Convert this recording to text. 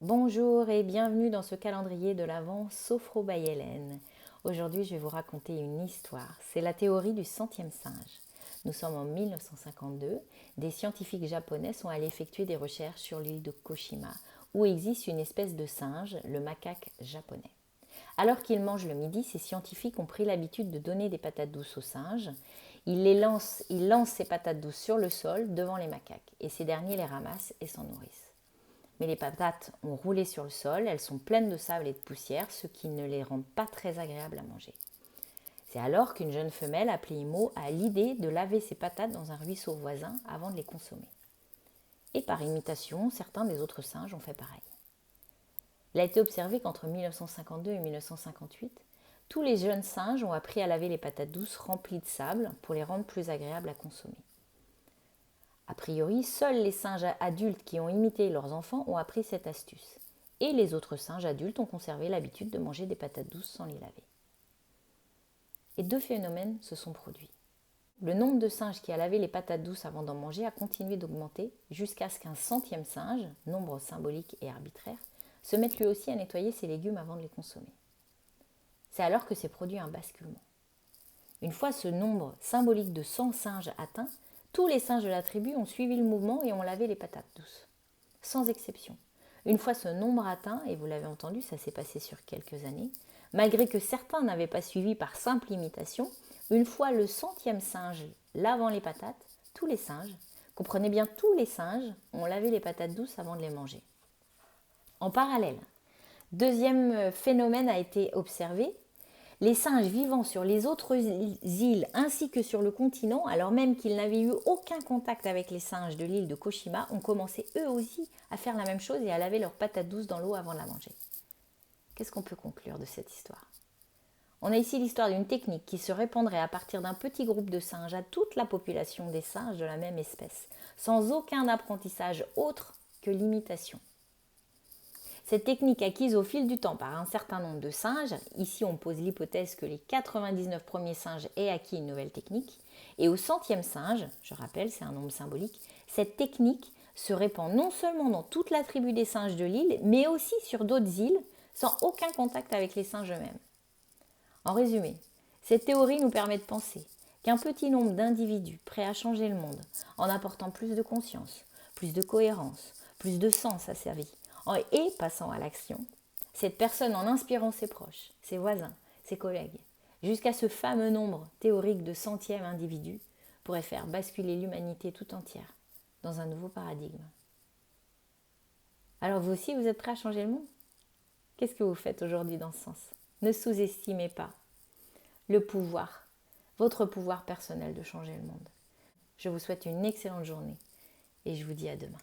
Bonjour et bienvenue dans ce calendrier de l'Avent Sophro by Hélène. Aujourd'hui, je vais vous raconter une histoire. C'est la théorie du centième singe. Nous sommes en 1952. Des scientifiques japonais sont allés effectuer des recherches sur l'île de Koshima, où existe une espèce de singe, le macaque japonais. Alors qu'ils mangent le midi, ces scientifiques ont pris l'habitude de donner des patates douces aux singes. Ils lancent ces patates douces sur le sol devant les macaques, et ces derniers les ramassent et s'en nourrissent. Mais les patates ont roulé sur le sol, elles sont pleines de sable et de poussière, ce qui ne les rend pas très agréables à manger. C'est alors qu'une jeune femelle appelée Imo a l'idée de laver ses patates dans un ruisseau voisin avant de les consommer. Et par imitation, certains des autres singes ont fait pareil. Il a été observé qu'entre 1952 et 1958, tous les jeunes singes ont appris à laver les patates douces remplies de sable pour les rendre plus agréables à consommer. A priori, seuls les singes adultes qui ont imité leurs enfants ont appris cette astuce. Et les autres singes adultes ont conservé l'habitude de manger des patates douces sans les laver. Et deux phénomènes se sont produits. Le nombre de singes qui a lavé les patates douces avant d'en manger a continué d'augmenter jusqu'à ce qu'un centième singe, nombre symbolique et arbitraire, se mette lui aussi à nettoyer ses légumes avant de les consommer. C'est alors que s'est produit un basculement. Une fois ce nombre symbolique de 100 singes atteint, tous les singes de la tribu ont suivi le mouvement et ont lavé les patates douces. Sans exception. Une fois ce nombre atteint, et vous l'avez entendu, ça s'est passé sur quelques années, malgré que certains n'avaient pas suivi par simple imitation, une fois le centième singe lavant les patates, tous les singes, comprenez bien tous les singes, ont lavé les patates douces avant de les manger. En parallèle, deuxième phénomène a été observé. Les singes vivant sur les autres îles ainsi que sur le continent, alors même qu'ils n'avaient eu aucun contact avec les singes de l'île de Koshima, ont commencé eux aussi à faire la même chose et à laver leurs patates douces dans l'eau avant de la manger. Qu'est-ce qu'on peut conclure de cette histoire ? On a ici l'histoire d'une technique qui se répandrait à partir d'un petit groupe de singes à toute la population des singes de la même espèce, sans aucun apprentissage autre que l'imitation. Cette technique acquise au fil du temps par un certain nombre de singes, ici on pose l'hypothèse que les 99 premiers singes aient acquis une nouvelle technique, et au centième singe, je rappelle c'est un nombre symbolique, cette technique se répand non seulement dans toute la tribu des singes de l'île, mais aussi sur d'autres îles, sans aucun contact avec les singes eux-mêmes. En résumé, cette théorie nous permet de penser qu'un petit nombre d'individus prêts à changer le monde, en apportant plus de conscience, plus de cohérence, plus de sens à sa vie, et passant à l'action, cette personne en inspirant ses proches, ses voisins, ses collègues, jusqu'à ce fameux nombre théorique de centième individu, pourrait faire basculer l'humanité tout entière dans un nouveau paradigme. Alors vous aussi, vous êtes prêts à changer le monde ? Qu'est-ce que vous faites aujourd'hui dans ce sens ? Ne sous-estimez pas le pouvoir, votre pouvoir personnel de changer le monde. Je vous souhaite une excellente journée et je vous dis à demain.